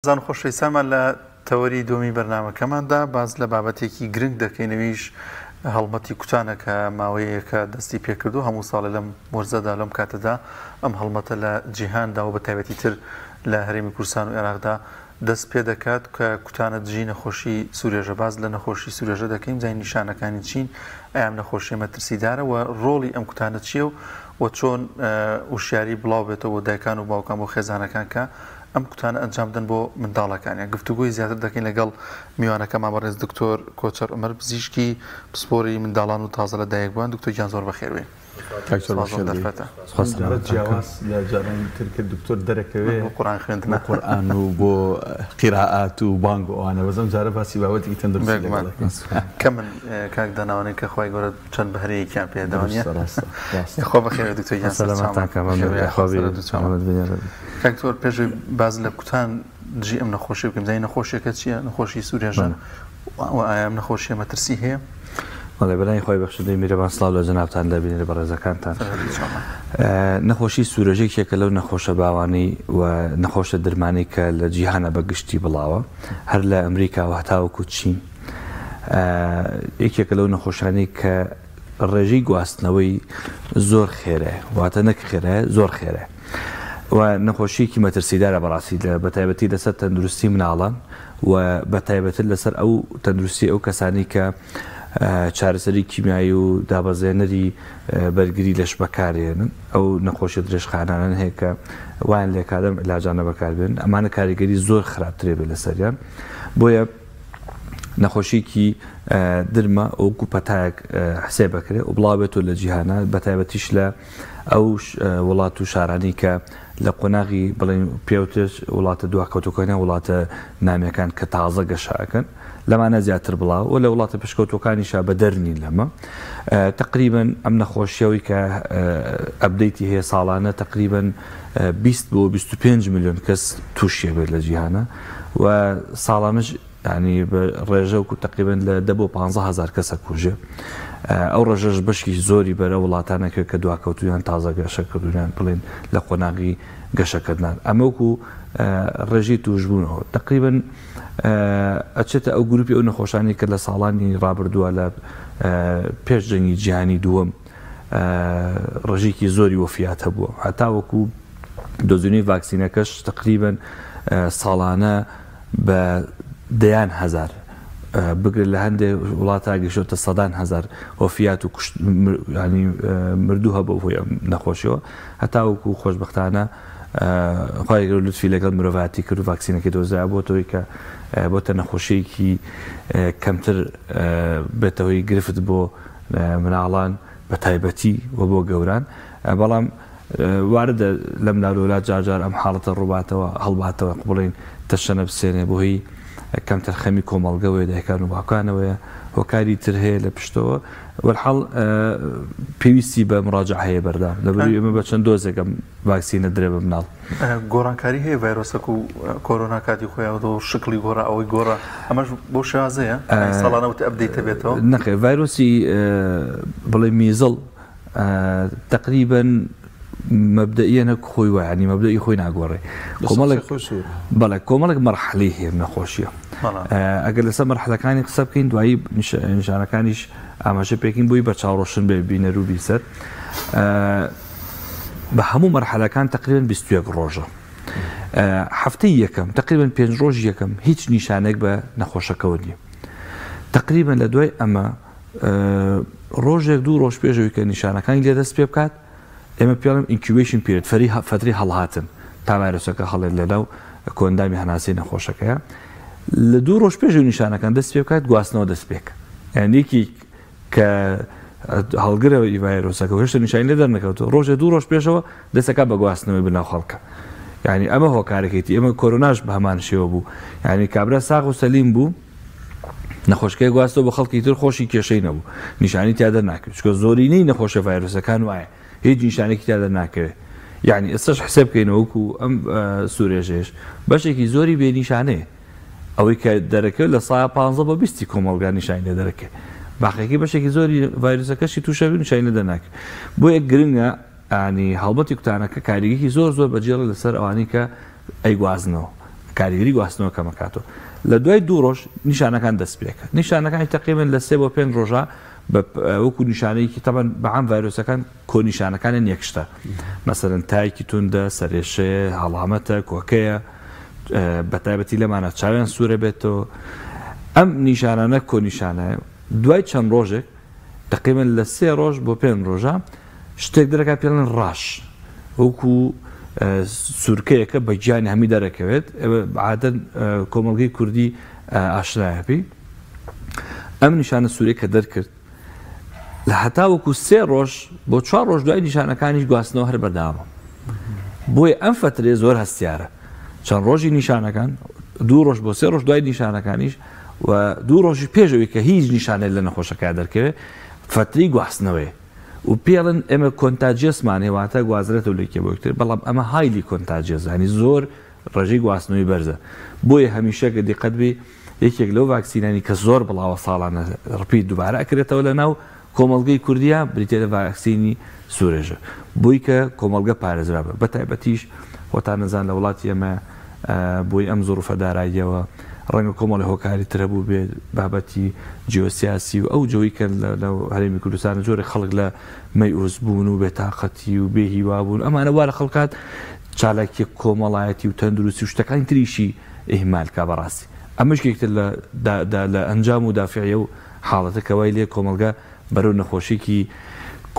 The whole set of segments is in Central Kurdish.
زان خۆشەویستانمان لە تەوەری دومی بەرنامەکەماندا باز لە بابەتێکی گرنگ دەکەینەوەیش هەڵمەتی کوتانەکە ماوەیەکە دەستی پێکردو هەموو ساڵە لەم وەرزەدا لەم کاتەدا ئەم هەڵمەتە لە جیهاندا و بە تایبەتی تر لە هەرێمی کوردستان و عێراقدا دەست پێ دەکات کە کوتانە دژی نەخۆشی سوورێژە باز لە نەخۆشی سوورێژە دەکەین زای نیشانەکانی چین ئەم نەخۆشیە مەترسیدارە و ڕۆڵی ئەم کوتانە چییە و چۆن وشیاری بڵاو بێتەوە بۆ دایکان و باوکان بۆ خێزانەکان کە ئەم کوتانە ئەنجامدن بۆ منداڵەکانیان گفتوگوی زیاتر دەکەین لەگەڵ میوانەکەمان بەڕێز دکتۆر کۆچەر عومەر پزیشکی پسپۆری منداڵان و تازە لە دایکبووان دکتۆر گیان زۆر بەخێر جیاواز لە جارانی ترکە دکتۆر دەرەکەوێ قورآن خوێندنە قورآن و بۆ قیراعات و بانگ و ئەوانە بەزەم جارە باسی بابەتێکی تەندروستی کە من کاک دەناوانەی کە خۆی گەورە چەند بەهرەیەکیان پێداوانە خۆ بەخێر دکتۆر گیان کاکتۆر پێشوی باز لە کوتان دژی ئەم نەخۆشی بکەم زای نەخۆشیەکە چییە نەخۆشی سوورێژە و ئایا ئەم نەخۆشیە مەترسی هەیە وڵێ بەلای خۆی بەخشدەی میرەبان سڵاو لە جەنابتان دەبینێت بە ڕێزەکانتان نەخۆشی سوورێژێکێکە لەو نەخۆشە باوانەی و نەخۆشە درمانی کە لە جیهانە بەگشتی بڵاوە هەر لە ئەمریکا و هەتاوەکو چین یەکێکە لەو نەخۆشانەی کە ڕێژەی گواستنەوەی زۆر خێرە واتە نەک خێرە زۆر خێرە و نەخۆشیەکی مەترسیدارە بەڕاستی بە تایبەتی لەسەر تەندروستی مناڵان و بە تایبەتر لەسەر ئەو تەندروستی ئەو کەسانی کە چارەسەری کیمیایی و دابەزێنەری بەرگری لەش بەکارێنن ئەو نەخۆشیە درێژخانانە هەیە کە وایان لێ کادەم علاجانە بەکاربێن ئەمانە کاریگەری زۆر خراپترێ بێ لەسەریان بۆیە نەخۆشیێکی درمە ئەوکو پەتایەک حسێ بکرێت و بڵاوێتەوە لە جیهانە بە تایبەتیش لە ئەو وڵات و شارانی کە لە قۆناغی بڵێن پێوتر وڵاتە دواکەوتەکانی وڵاتە نامەکان کە تازە گەشاکەن لەمانە زیاتر بڵاو و لە وڵاتە پشکەوتەکانیشا بە دەرنی لەمە تقریبا ئەم نەخۆشیەوەی کە ئەبدەیتی هەیە ساڵانە تقریبا 20 بۆ 25 میلیۆن کەس تووشیە بێت لە جیهانە و ساڵانش ینی ڕێژە و تقریبا لە 10 بۆ 15,000 کەسە کوژێ ئەو ڕێژەش بەشی زۆری بەرە وڵاتانەکە کە دواکەوتویان تازە گەشەکردویان بڵێن لە قۆناغی گەشەکردان ئەمەوەکو ڕێژی توشبوونەوە تقریبا ئەچێتە ئەو گروپی ئەو نەخۆشانی کە لە ساڵانی ڕابردووە لە پێش جەنگی جیهانی دووەم ڕێژێکی زۆری وەفیات هەبووە هەتاوەکو دۆزینەی ڤاکسینەکەش تقریبا ساڵانە بە دەیان هەزار بگرێت لە هەندێک وڵاتە گەشتە 100,000 وەفیات و ینی مردوو هەبوو بۆی ئەم نەخۆشیەوە هەتاوەکو خۆشبەختانە خۆی گەور لوتفی لەگەڵ مرۆڤاتی کرد و ڤاکسینەکەی دۆزرا بۆ تۆی کە بۆتە نەخۆشیەکی کەمتر بێتەوەی گرفت بۆ مناڵان بە تایبەتی و بۆ گەوران بەڵام واردە لەم ناولات جارجار ئەم حاڵەتە ڕووباتەوە هەڵباتەوە بڵێن تەشەنە بسێنێ بۆ هی کەمتر خەمی کۆمەڵگەوەی دایکان و باوکانەوەیە هۆکاری تر هەیە لە پشتەوە وەرحاڵ پێویستی بە مڕاجع هەیە بەردام لەبەروی ئەمە بە چەند دۆزێکم ڤاکسینە درێ بە مناڵ گۆڕانکاری هەیە ڤایرۆسەک و کۆرۆنا کاتی خۆیەوە و شکلی گۆڕە ئەوەی گۆڕە ئەمەش بۆ شازەیە ساڵانەوت ئەبدەیتە بێتەوە نەخێ ڤایرۆسی بڵێ میزڵ تقریبا مەبدەئیەنە خۆی وایانی مەبدەئی خۆی ناگۆڕێ بەڵێ کۆمەڵێک مەرحەلەی هەیە نەخۆشیە ئەگەر لەسەر مەرحەلەکانی قسە بکەین دوایی نیشانەکانیش ئاماژە پێکین بووی بە چاوڕۆشن بێ بینەر و بیسەر بە هەموو مەرحەلەکان تقریبا 21 ڕۆژە هەفتەی یەکەم تقریبا 5 ڕۆژ یەکەم هیچ نیشانێک بە نەخۆشەکەوە نیە تقریبا لە دوای ئەمە ڕۆژێک دوو ڕۆژ پێشەوەی کە نیشانەکانی لێ دەست پێ بکات ئێمە پێڵم ئینکیوبیشن پیرێت فتری هەڵهاتن تا ڤایرۆسەکە هەڵێت لەناو کۆندامی هەناسەی نەخۆشەکەیە لە دوو ڕۆژ پێش نیشانەکان دەست پێ بکات گواستنەوە دەست پێک یانێکی کە هەڵگرەوەی ڤایرۆسەکە هێشتا نیشانی لێ دەرنەکەوتەوە ڕۆژە دوو ڕۆژ پێشەوە دەستەکە بە گواستنەوەی بناو خەڵکە یعنی ئەمە هۆکارێکێتی ئێمە کۆرۆناش بە هەمان شێوە بوو یعنی کابرا ساغ و سەلیم بوو نەخۆشکەی گواستەوە بە خەڵکی تر خۆشی کێشەی نەبوو نیشانی تیادە ناکرد چکە زۆرینەی نەخۆشە ڤایرۆسەکان وایە هیچ نیشانێکی تیادە ناکرێت یعنی ئێستش حسێب بکەینەوەکو ئەم سوورێژێش بەشێکی زۆری بێنیشانەیە ئەوەی کە دەرەکەوێت لە سایە 15 بۆ 20 کۆمەڵگا نیشانی لێ دەرەکەێت باقیەکەی بەشێکی زۆری ڤایرۆسەکەشی تووشە نیشانی لێ دەناکرێت بۆ یەک گرنگە ینی هەڵبەتی کوتانەکە کاریگەکی زۆر بەجێڵە لەسەر ئەوانەی کە ئەیگوازنەوە کاریگەری گواستنەوە کەمەکاتەوە لە دوای 2 ڕۆژ نیشانەکان دەست پێکە نیشانەکانی تقریباً لە 3 بۆ 5 ڕۆژە وەکو نیشانەیەکی تەبەن بەعام ڤایرۆسەکان کۆنیشانەکانیان یەکشتە مەسەرەن تایکی توندە سەرێشەیە هەڵامەتە کۆکەیە بەتایبەتی لەمانە چاویان سوورە بێتەوە ئەم نیشانانە کۆنیشانە دوای چەند ڕۆژێک تقریباً لە 3 ڕۆژ بۆ 5 ڕۆژە شتێک دەرەکە پێڵێن ڕاش وەکو سوورکەیەکە بە گیانی هەمی دەرەکەوێت عادەن کۆمەڵگەی کوردی ئاشنایەپی ئەم نیشانە سوورەی کە دەرکرد لە هەتا وەکو 3 ڕۆژ بۆ 4 ڕۆژ دوای نیشانەکانیش گواستنەوە هەر بەرداوە بۆیە ئەم فترێ زۆر هەستیارە چەند ڕۆژی نیشانەکان 2 ڕۆژ بۆ 3 ڕۆژ دوای نیشانەکانیش و 2 ڕۆژی پێشەوەی کە هیچ نیشانێت لە نەخۆشەکە دەرکەوێت فتری گواستنەوەی و پێڵن ئێمە کۆنتاجیەسمان هێواتە گوازرێتەوە لێکێ بۆ یەکتر بەڵام ئەمە هایلی کۆنتاجیەس ینی زۆر ڕێژەی گواستنەوەی بەرزە بۆیە هەمیشە کە دیقەت بێ یەکێک لەو ڤاکسینانی کە زۆر بڵاوە ساڵانە ڕپی دووبارە ئەکرێتەوە لە ناو کۆمەڵگەی کوردیا بریتێ لە ڤاکسینی سوورێژە بۆی کە کۆمەڵگە پارێزرا بە بەتایبەتیش خۆتان نەزان لە وڵاتی ئێمە بۆی ئەم زۆرفە داراییەوە ڕەنگە کۆمەڵی هۆکاری ترە بوو بێت بابەتی جیۆسیاسی و ئەو جۆی کە لە هەرێمی کوردستان جۆرە خەڵک لە مەیئوس بوون و بێتاقەتی و بێهیوا بوون ئەمانە وارە خەڵکات چالاکی کۆمەڵایەتی و تەندروستی و شتەکانی تریشی ئیهمالکە بەڕاستی ئەمەش یەکتر لە ئەنجام و دافعیە و حاڵەتەکەوای لێ کۆمەلگا بەرەو نەخۆشیێکی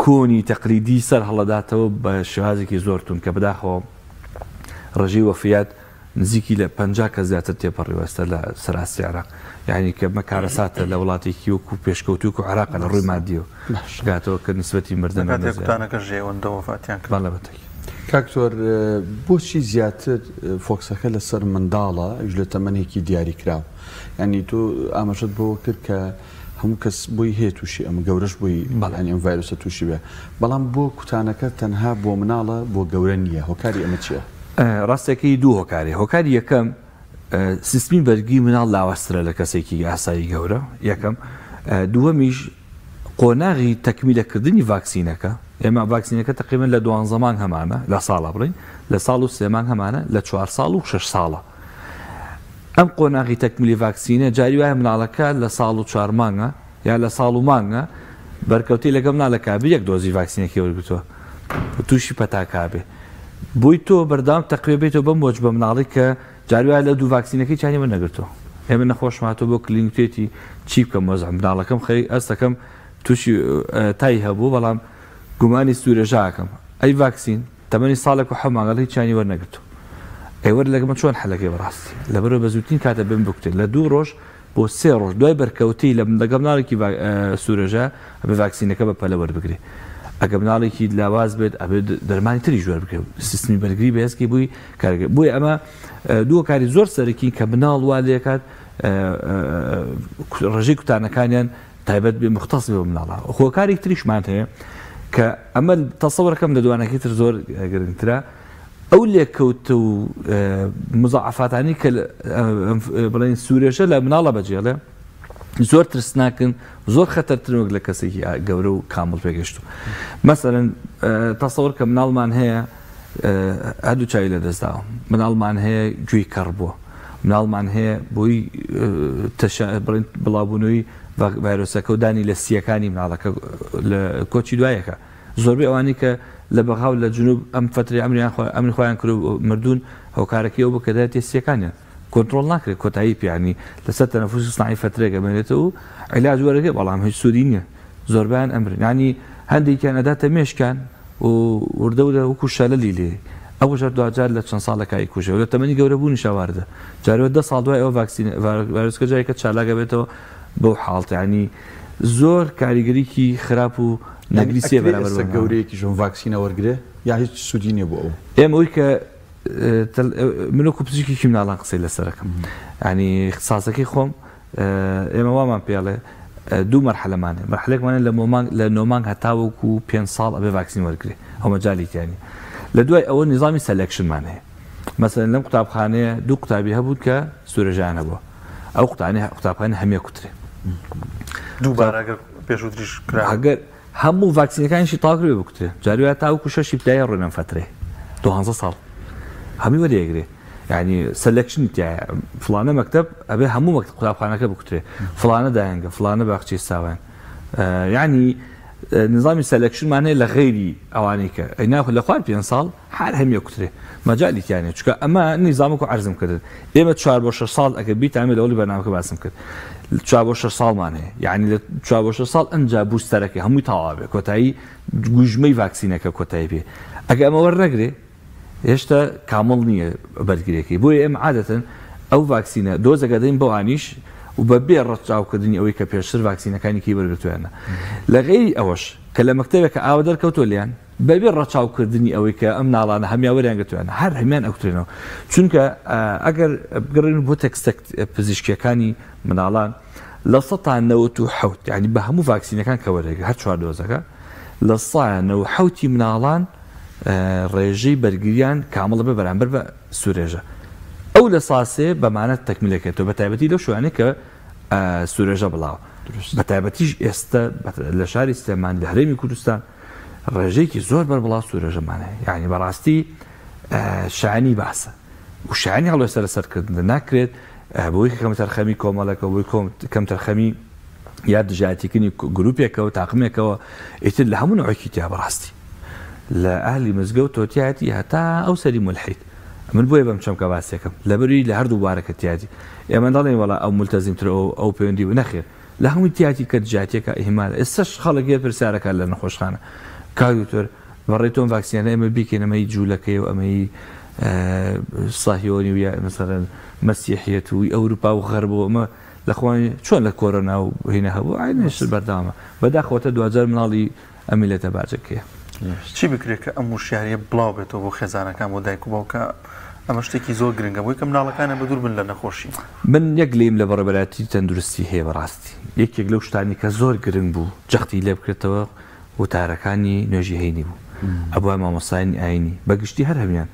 کۆنی تەقلیدی سەر هەڵەداتەوە بە شێوازێکی زۆرتون کە بەداخەوە ڕێژەی وەفیات نزیکی لە 50 کە زیاتر تێپەڕیوەستە لە سەراستی عێراق یعنی کە مەکارەساتە لە وڵاتێکی وەکو پێشکەوتووک و عێراق لە ڕووی مادیەوە گاتەوە کە نسبەتی مردنەکە ژێوەندە وفاتیان کردان لە بەتەکی کاکتۆر بۆچی زیاتر فۆکسەکە لەسەر منداڵە لە تەمەنێکی دیاری کراوە ینی تۆ ئاماژەت بۆ کرد کە هەموو کەس بۆی هەیە تووشی ئەمە گەورەش بووی بەڵانی ئەم ڤایرۆسە تووشی بێ بەڵام بۆ کوتانەکە تەنها بۆ مناڵە بۆ گەورە نییە هۆکاری ئەمە چییە؟ ڕاستەکەی دوو هۆکاری هۆکاری یەکەم سیستمی بەرگی مناڵ لاوەسترە لە کەسێکی ئاسایی گەورە یەکەم دووەمیش قۆناغی تەکمیلەکردنی ڤاکسینەکە ئێمە ڤاکسینەکە تقریباً لە 12 مانگ هەمانە لە ساڵە بڕین لە ساڵ و 3 مانگ هەمانە لە 4 ساڵ و 6 ساڵە ئەم قۆناغی تەکمیلی ڤاکسینە جاری وایە مناڵەکە لە ساڵ و 4 مانگە یا لە ساڵ و مانگە بەرکەوتی لەگەڵ مناڵەکە یەک دۆزی ڤاکسینێکی وەرگتووە تووشی پەتاکابێ بۆی تۆ بەردام تەقوێبێتەوە بەم وەج بە مناڵی کە جاری وایە لە دوو ڤاکسینەکەی چانی وەرنەگرتەوە ئێمە نەخۆشماتەوە بۆ کلینیکێتی چی بکەم وەزع مناڵەکەم خەی ئەستەکەم تووشی تای هەبوو بەڵام گومانی سوورێژاکەم ئەی ڤاکسین تەمەنی ساڵێک و حەماگەڵ هیچ چانی وەرنەگرتەوە ئێوە لەگەمە چۆن حەلەکەی بەڕاستی لەبەرەوە بەزووترین کاتە بم بکتێن لە 2 ڕۆژ بۆ 3 ڕۆژ دوای بەرکەوتی لە لەگەڵ مناڵێکی سوورێژە بە ڤاکسینەکە بە پەلە وەربگرێ ئەگە مناڵێکی لاواز بێت ئەبێ دەرمانی تری ژوەر بکرێت سیستمی بەرگری بەهێزکی بووی کارگە بۆی ئەمە دووە کاری زۆر سەرەکی کە مناڵ وا لێکات ڕێژەی کوتانەکانیان تایبەت بێ مختص بێ مناڵە خۆکارێک تریشمان هەیە کە ئەمە تەسەوڕەکەم لە دوانەکەی تر زۆر گرنگترە ئەو لێککەوتە و مزعفاتانی کە بڵێن سوورێژە لە مناڵە بەجێڵێ زۆر ترسناکن زۆر خەتەرترۆک لە کەسێکی گەورە و کامل پێگەشتو مەسەرەن تەسەوڕ کە مناڵمان هەیە هەردوو چاوی لە دەستداوە مناڵمان هەیە گوێی کەڕ بووە مناڵمان هەیە بۆی بڵاوبوونەوەی ڤایرۆسەکە و دانی لە سیەکانی مناڵەکە لە کۆچی دوایەکە زۆربەی ئەوانی کە لە بەغاو لە جنوب ئەم فتری ئەمری خۆیان کرد و مردوون هۆکارەکەی ئەو بکە دەێت سیەکانیان کۆنتترۆل ناکرێت کۆتایی پیانی لەسەر تەنەفوس سناعی فترێک ئەمێنێتەوە و عیلاج وەرەگە بەڵام هیچ سوودی نییە زۆربیان ئەمرن ینی هەندێکیان ئەداتە مێشکان و وردەورە وەکو شەلەلی لێ ئەو ژەر دوجار لە چەند ساڵەکەی کوژە لە تەمەنی گەورە بوونی شاواردە جارەوە 10 ساڵ دوای ئەو ڤایرۆسکە جایکە چالاکە بێتەوە بەو حاڵتە ینی زۆر کاریگەریکی خراپ و نەگریسیە بەرامبەر گەورەیەکی ژۆن ڤاکسینە وەرگێ یا هیچ سوودی نییە بۆ ئەو ئێمە ئەوی کە منۆکو پزیشکی مناڵان قسەی لەسەرەکەم ینی اختصاسەکەی خۆم ئێمە وامان پێڵێ دوو مەرحەلەمانێ مەرحەلێکمانە لە 9 مانگ هەتاوەکو 5 ساڵ ئەبێ ڤاکسین وەرگێ ئەو مەجالیتیانی لە دوای ئەوە نظامی سەلەکشنمان هەیە مەسەلەن لەم قوتابخانەیە دوو قوتابی هەبوو کە سوورێژیان هەبووە ئەو قوتابخانە هەمیە کوترێ دووبارە ئەگەر پێشووتریش کرا ئەگەر هەموو ڤاکسینەکانیشی تاکرێ بکوترێ جاری وایە تاوەکو 6 پلای ڕۆنەم فترێ 12 ساڵ هەمی وەرێگرێ يعني سلكشن تاع فلانه مكتب ابي همو مكتب قوتابخانەکە بکوترێ فلانە داهێنگە فلانە باخچەی ساوان يعني نظامی سلكشن معناه لغيري اوانيك اينا لە خوارد 5 ساڵ هەر هەم یەکوترێ مەجالی تیانێ چکە ئەمە نظامك عرضم کرد ئێمە 4 بۆ 6 ساڵ ئەگەر بیتامێ لەوەی بەرنامەکە باسم کرد 4 بۆ 6 ساڵمانەیە يعني 4 بۆ 6 ساڵ ئەنجا بوستەرەکە هەمووی تەواوە کۆتایی گوژمەی ڤاکسینەکە کۆتایی بێ ئەگە ئەمە وەرنەگرێ هێشتا کامڵ نییە بەرگریەکەی بۆیە ئێمە عادەتەن ئەو ڤاکسینە دۆزەکە دەین بۆ ئانیش و بەبێ ڕەچاوکردنی ئەوەی کە پێشتر ڤاکسینەکانێکی وەرگرتوێنە لە غێری ئەوەش کە لە مەکتەبێکە ئاوە دەرکەوتۆ لیان بەبێ ڕەچاوکردنی ئەوەی کە ئەم ناڵانە هەمیان وەریان گرتوێنە هەر هەمیان ئەوترێنەوە چونکە ئەگەر بگەڕێن بۆ تەکستە پزیشکیەکانی مناڵان لە 1970 يعني بە هەموو ڤاکسینەکان کە وەرەگرت هەر 4 دۆزەکە لە 1970 مناڵان ڕێژەی بەرگریان کامڵە بە بەرامبەر بە سوورێژە ئەو لە ساسێ بەمانەت تەکمیلەکەێتەوە بە تایبەتی لەو شوانێک کە سوورێژە بڵاو بە تایبەتیش ئێستا لە شاری سلێمان لە هەرێمی کوردستان ڕێژەیەکی زۆر بەربڵاو سوورێژەمانەیە یعنی بەڕاستی شایانی باسە و شایانی هەڵۆی سەرکردن ناکرێت بۆی کەم تەرخەمی کۆمەڵەکە بۆی کەم تەرخەمی یا دژایەتیکردنی گروپێکەوە تاقمێکەوە ئیتر لە هەموو نوعێکی تیا بەڕاستی لە ئاهلی مزگەوت تۆتیاتی هەتا ئەو سەری مولحید من بۆیە بەم چەمکە باسێکم لەبەری لە هەردوو بارەکە تیاتی ئێمە دەڵێن وەڵا ئەو مولتەزیمتر ئەو پەیوەندی و نەخێر لە هەمووی تیاتی کە دژایەتیەکە ئیهمال ئێستاش خەڵک پرسیارەکە لە نەخۆشخانە کاگوتۆر بەڕێ تۆم ڤاکسینە ئێمە بیکەین ئەمەی جوولەکەی و ئەمەی ساهیۆنی و مەسەڵەن مەسیحیەت و ئەوروپا و غەربەوە ئەمە لەخوانی چۆن لە کۆرۆنا و هینە هەبوو ئاینێشتر بەردامە بەداخەوەتە 2000 مناڵی ئەمیلەتە باجەکەیە چی بکرێت کە ئەم وشیاریە بڵاو بێتەوە بۆ خێزانەکان بۆ دایک و باوکە ئەمە شتێکی زۆر گرنگە بۆی کە مناڵەکانە بە دوور بن لە نەخۆشی من یەک لێم لە بەڕێبەراتی تەندروستی هەیە بەڕاستی یەکێک لەو شتانی کە زۆر گرنگ بوو جەختی لێ بکرێتەوە وتارەکانی نوێژی هەینی بوو ئەبووە مامۆسایانی ئاینی بەگشتی هەر هەمیان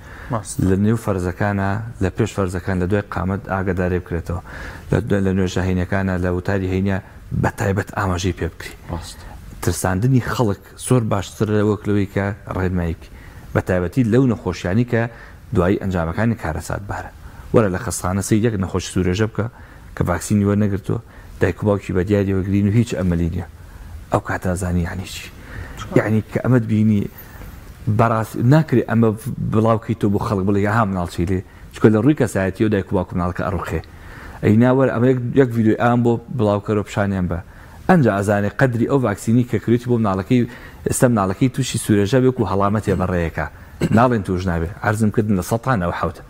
لە نێو فەرزەکانە لە پێش فەرزەکان لە دوای قامەت ئاگادارێ بکرێتەوە لە نوێژە هەینەکانە لە وتاری هەینە بە تایبەت ئاماژەی پێ بکری ترساندنی خەڵک زۆر باشتر وەک لەوەی کە ڕێنمایکی بە تایبەتی لەو نەخۆشیانی کە دوایی ئەنجامەکانی کارەسات بارە وەرە لە خەستخانە سەی یەک نەخۆش سوورێژە بکە کە ڤاکسینی وەرنەگرتووە دایک و باوکی بە دیاری وەگرین و هیچ ئەمەلی نییە ئەو کاتازانی یعنی چی یعنی کە ئەمەد بینی بەڕاستی ناکرێت ئەمە بڵاوکەیتەوە بۆ خەڵک بڵێ ها مناڵچی لێ چکە لە ڕووی کەسایەتی و دایک و باوک مناڵەکە ئەڕوخێ ئەی ناوەرە ئەمە یەک ڤیدیۆی ئام بۆ بڵاوکەرەوە پیشانیان بە ئەنج ئازانێ قەدری ئەو ڤاکسینی کە کروێتی بۆ مناڵەکەی ئێستا مناڵەکەی تووشی سوورێژە بێک و هەڵامەتێ بەڕێیەکە ناڵێن توش نابێ عرضمکردن لە 100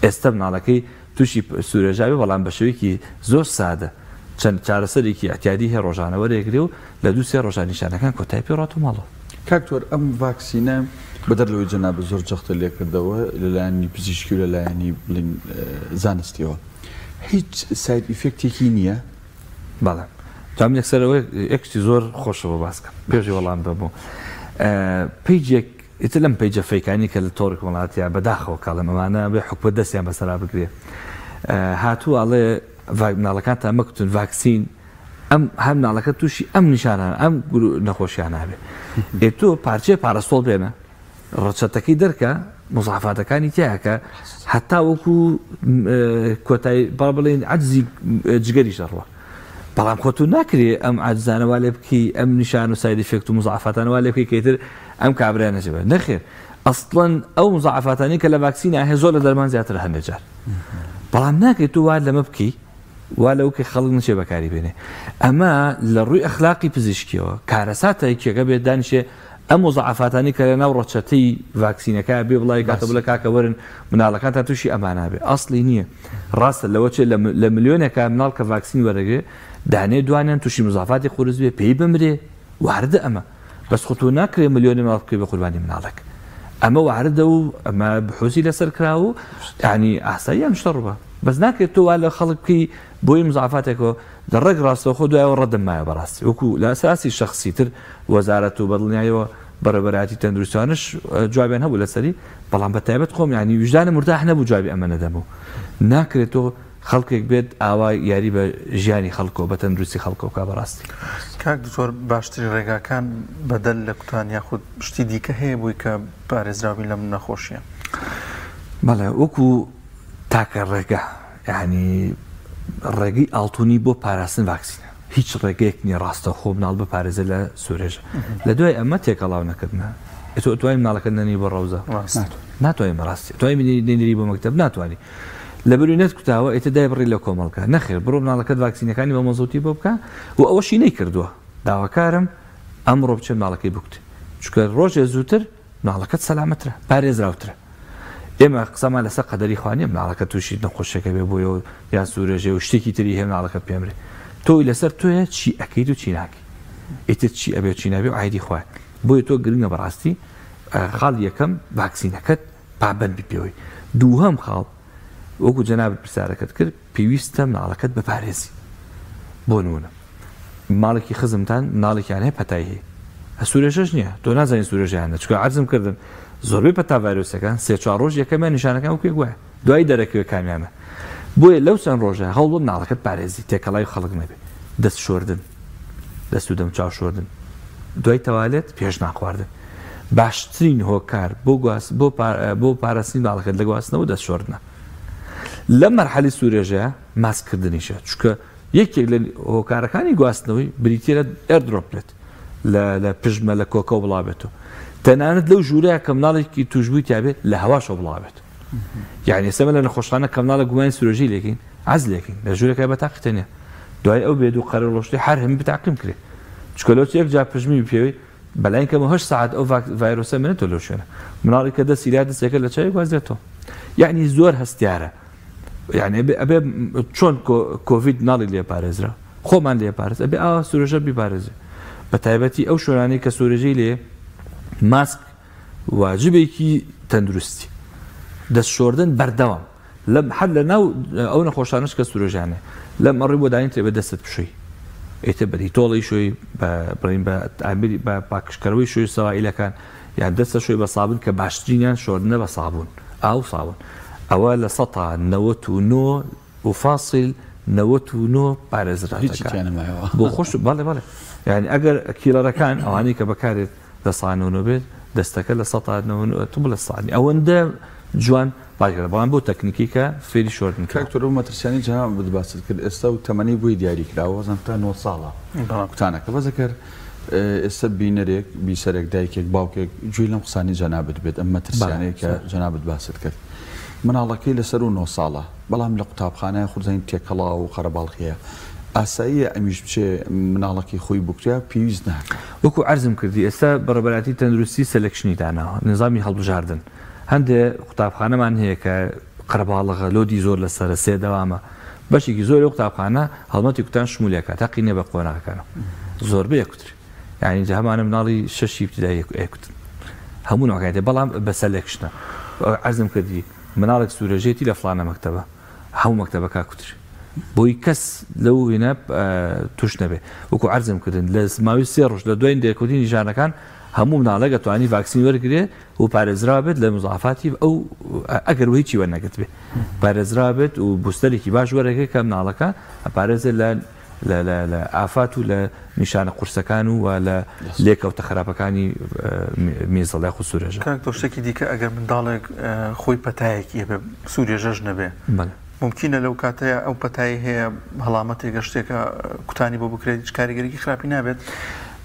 ئێستا مناڵەکەی تووشی سوورێژاوی بەڵام بە شێوەیەکی زۆر سادە چەند چارەسەرێکی ئەتیادی هەیە ڕۆژانەوە ڕێگرێ و لە 2-3 ڕۆژانیشانەکان کۆتای پێڕات و ماڵەوە کاکتۆر ئەم ڤاکسینە بەدەرلەوەی جەنابە زۆر جەختە لێکردەوە لەلایەنی پزیشکی و لەلایەنی بڵین زانستیەوە هیچ ساید ئیفێکتێکی نییە بەڵێ تام یەکسەرەوەی ئەکشتی زۆر خۆشەوە باسکەم پێشی وەڵام ببوو پیجێک ئیتر لەم پیجە فەیکانی کە لە تۆڕێک وڵاتیە بەداخەوە کاڵم ئەمانە بێ حکومەت دەستیان بەسەرا بگرێ هاتووە ئەڵێ مناڵەکان تا مەکتون ڤاکسین ئەم هەم مناڵەکە تووشی ئەم نیشانان ئەم نەخۆشیان نابێ ئێ تۆ پارچەیە پارەستۆڵ بێنە ڕەچەتەکەی دەرکە مزعفاتەکانی تیاکە هەتا وەکو کۆتایی با بڵێن عەجزی جگەری شەڕوە بەڵام خۆ تو ناکرێ ئەم عەجزانەوا لێ بکەی ئەم نیشان و ساید ئیفێکت و مزعفاتانەوا لێ بکەی کەیتر ئەم کابرایان نەچێت نەخێر ئەسڵەن ئەو مزعفاتانی کە لە ڤاکسینە هەیە زۆر لە دەرمان زیاتر هەندێک بەڵام ناکرێت تو وا لەمە بکەی وا لەوکە خەڵک نچێ بەکاری بێنێ ئەمە لە ڕووی ئەخلاقی پزیشکیەوە کارەساتێکێکە بێت دانیشێ ئەم مزعفاتانی کە لە ناو ڕەچەتەی ڤاکسینەکە بێ بڵای کاتە بڵە کاکە وەرن مناڵەکان تا تووشی ئەمانە بێ ئەسڵی نییە ڕاستە لەوە چێ لە ملیۆنێکە مناڵ کە ڤاکسین وەرەگرێ دانێ دوانیان تووشی مزعفاتی خورز بێ پێی بمرێ واردە ئەمە بەس خۆ تۆ ناکرێ ملیۆنی مناڵ بکەی بە قوربانی مناڵێک ئەمە واردە و ئەمە بحوسی لەسەر کراوە و یعنی ئاساییان شتە ڕووبە بەس ناکرێت تۆ وا لە خەڵکی بۆی مزعفاتێکەوە دەڕێک ڕاستەوە خۆ دوایەوە ڕەدەم مایە بەڕاستی وەکو لە ئەساسی شەخسی تر وەزارەت و بەدڵنیایەوە بەڕێبەراتی تەندروستیانش جوابیان هەبوو لەسەری بەڵام بە تایبەت خۆم ینی وجدانە مرتاح نەبوو جوابی ئەمە نەدەمەوە ناکرێت تۆ خەڵکێک بێت ئاوا یاری بە ژیانی خەڵکەوە بە تەندروستی خەڵکەوە کا بەڕاستی کاک دکتۆر باشترین ڕێگاکان بەدەل لە کوتان یاخود شتی دیکە هەیە بووی کە پارێزراوی لەم نەخۆشیە بەڵێ وەکو تاکە ڕێگە یعنی ڕێگەی ئاڵتونی بۆ پاراستن ڤاکسینە هیچ ڕێگەیەک نییە ڕاستە خۆ مناڵ بپارێزە لە سوورێژە لە دوای ئەمە تێکەڵاو نەکردنە تۆ توای مناڵەکە نەنی بۆ ڕەوزە ناتوانین ڕاستی توای نێنری بۆ مەکتەب ناتوانانی لە بروینەت کوتاوە ئێتە دای بڕی لە کۆمەڵکە نەخێر بڕۆ مناڵەکەت ڤاکسینەکانی بە مۆزوتی بۆ بکە و ئەوەشی نەیکردووە داواکارم ئەمڕۆ بچێت مناڵەکەی بکوت چکە ڕۆژێ زووتر مناڵەکەت سەلامەترە پارێزراوترە ئێمە قسەمان لەسەر قەدەری خوانیە مناڵەکە تووشی نەخۆشیەکە بێ بۆیەوە یا سوورەژێ و شتێکی تری هەیە مناڵەکە پێمرێ تۆی لەسەر تۆیە چی ئەەکەیت و چی ناکەی ئیتر چی ئەبێ چی نابێ و عیدی خوای بۆیە تۆ گرنگە بەڕاستی خاڵ یەکەم ڤاکسینەکەت پابەند بپێوەی دووهەم خاڵ وەکو جەنابەت پرسیارەکەت کرد پێویستە مناڵەکەت بپارێزی بۆ نمونە ماڵێکی خزمتان مناڵێکیان هەیە پەتای هەیە سوورێژەش نییە تۆ نازانین سوورێژیانە چکە عەرزم کردن زۆربەی پەتا ڤایرۆسەکان 3-4 ڕۆژ یەکەمیان نیشانەکان وەکوێ گوایە دوای دەرەکەوێ کامیانە بۆیە لەو چەند ڕۆژە هەوڵ بۆ مناڵەکەت پارێزی تێکەڵای خەڵک نەبێ دەست شۆردن دەست و دەم چاو شۆردن دوای تەوالێت پێش ناخواردن باشترین هۆکار بۆ پاراستنی مناڵەکەت لە گواستنەوە دەست شۆردنە لە مەرحەلی سوورێژەیە ماسکردنیشە چکە یەکێک لە هۆکارەکانی گواستنەوەی بریتیرە ئێردرۆپلێت لە پژمە لە کۆکە و بڵاوێتەوە تەنانەت لەو ژوورەیە کە مناڵێکی توشبووی تابێت لە هەواشەوە بڵاوێت یعنی ئێستا لە نەخۆشخانە کە مناڵە گومانی سوورۆژی لێکین عەز لێکین لە ژوورەکە بەتاقیتەنێ دوای ئەو بێت و قەرە ڕۆشتی هەر هەمی بتاقیم کرێت چکە لەو یەک جا پژمی پێوەی بەلای کەمە 8 ساعت ئەو ڤایرۆسە منێتەوە لەو شوێنە مناڵی کە دەستی لا دەستێکە لە چای گوازرێتەوە یعنی زۆر هەستیارە یعنی ئەبێ چۆن کۆڤید ناڵی لێ پارێزرا خۆمان لێ پارێز ئەبێ ئاوا سوورێژە بیپارێزێ بە تایبەتی ئەو شوێنانەی کە سوورێژەی لێ ماسک واجبێکی تەندروستی دەست شۆردن بەردەوام هەر لە ناو ئەو نەخۆشانش کە سوورێژانێ لەم ئەڕی بۆ داین تێبێ دەستت بشوی ئێتە بەری تۆڵی شوی بڕین بە پاکشکەرەوەی شوی سەوائیلەکان یان دەستە شوی بە سابن کە باشترینیان شۆردنە بە سابوون ئاو سابوون ئەوە لە 99.9 پارێزراوەکە بۆ خۆش بەڵێ بەڵێ یعنی ئەگەر کیلەرەکان ئەوانەی کە بەکارێت دەسانەوە بێت دەستەکە لە 100 بڵە سانی ئەوەندە جوان باگەرە بەڵام بۆ تەکنیکی کە فێری شۆردن کاکتۆر و مەترسیانی جەناب بەست کرد ئێستا و تەمەنی بۆی دیاری کراوە زەم تا 9 ساڵە کوتانەکە بەزە کرد ئێستا بینەرێک بیسەرێک دایکێک باوکێک گوێی لەم قسانی جەنابەت بێت ئەم مەترسیانەیە کە جەنابەت باست کرد مناڵەکەی لەسەر و 9 ساڵە بەڵام لە قوتابخانەیە خوزین تێکەڵا و خەرەباڵخەیە ئاساییە ئەمیش بچێ مناڵەکەی خۆی بکریا پێویست ناکە وەکو عەرزم کردی ئێستا بەڕێبەراتی تەندروستی سەلەکشنی داناوە نظامی هەڵبژاردن هەندێ قوتابخانەمان هەیە کە قەرەباڵغە لۆدی زۆر لەسەر سێ دەوامە بەشێکی زۆر لەو قوتابخانە هەڵمەتی کوتان شمولیەکە تاقینێ بە قۆناغەکانەوە زۆربەی کوتری یعنی هەمانە مناڵی 6 ابتدایی ئەکوتن هەموو ناکاتێ بەڵام بە سەلەکشنە عەرزم کردی مناڵێک سوورەژێتی لە فڵانە مەکتەبە هەموو مەکتەبەکە کوتری بۆی کەس لەو وێنە توش نەبێ وەکو عەرزم کردن لە ماوەی 3 ڕۆژ لە دوای دێکوتی نیشانەکان هەموو مناڵەکە توانی ڤاکسین وەرگێ و پارێزرا بێت لە مزافاتی ئەو ئەگەر هیچی وەرنەگرت بێ پارێزرا بێت و بوستەرێکی باش وەرەگە کە مناڵەکە ئەپارێزێت لە ئافات و لە نیشانە قورسەکان و لە لێکەوتە خراپەکانی میزەڵای خو سوورێژە تۆ شتێکی دیکە ئەگەر منداڵێک خۆی پەتایەکی بێ سوورێژەش نەبێ ممکنە لەو کاتەیە ئەو پەتایی هەیە هەڵامەتێکە شتێکە کوتانی بۆ بکرێت هیچ کاریگەرێکی خراپی نابێت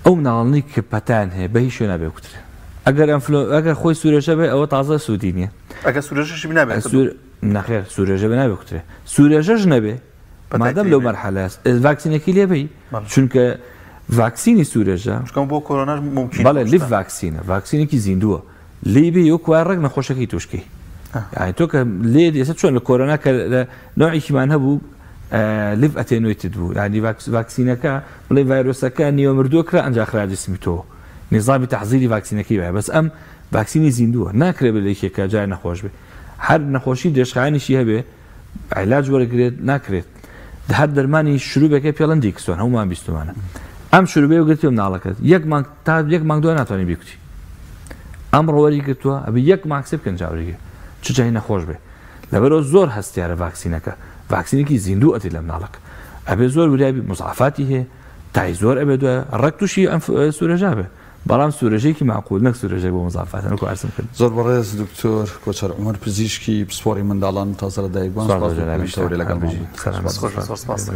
ئەو مناڵنی کە پەتان هەیە بە هیچ شوێ نابێ کوترێ ئەگەر خۆی سوورێژە بێ ئەوە تازە سوودی نییە ئەگەر سوورێژەشی نابێت نەخێر سوورێژە بێ نابێ کوترێ سوورێژەش نەبێ مادەم لەو مەرحەلە ڤاکسینێکی لێبی چونکە ڤاکسینی سوورێژە بۆ کۆرۆناش ممکن بەڵێ لیف ڤاکسینە ڤاکسینێکی زیندووە لیبی وەکوای ڕێک نەخۆشەکەی توشکی یعنی تۆ کە لێ ئێستا چۆن لە کۆرۆنا کە لە نوعێکیمان هەبوو لیف ئەتێنویتد بوو ینی ڤاکسینەکە بڵێ ڤایرۆسەکە نیوە مردووە کرا ئەنجا خرا جسمی تۆ نظامی تەحزیری ڤاکسینەکەی وایە بەس ئەم ڤاکسینی زیندووە ناکرێت بە لەیکێکە جای نەخۆش بێ هەر نەخۆشی دێشخایانیشی هەبێ عیلاج وەرەگرێت ناکرێت هەر دەرمانی شروبەکەی پێڵەن دیکسۆن هەمومان بیستمانە ئەم شروبەی وگرتی مناڵەکەت تا یەک مانگ دوای ناتوانانی بیکوتی ئەم ڕۆوەری گرتووە ئەبێ یەک ماکسێ بکەن جاوریگە چ جای نەخۆش بێ لەبەرەوە زۆر هەستیارە ڤاکسینەکە ڤاکسینێکی زیندوو ئەتی لە مناڵەکە ئەبێ زۆر وریابی مزافاتی هەیە تای زۆر ئەبێ دوایە ڕێک تووشی ئەم سوورەژا بێ بەڵام سوورەژێکی معقول نەک سوورەژێک بۆ مزافاتەن و عرضم کرد. زۆر بەڕێز دکتۆر کۆچەر عومەر پزیشکی پسپۆڕی منداڵان تازە لەدایکبوون. سپاس.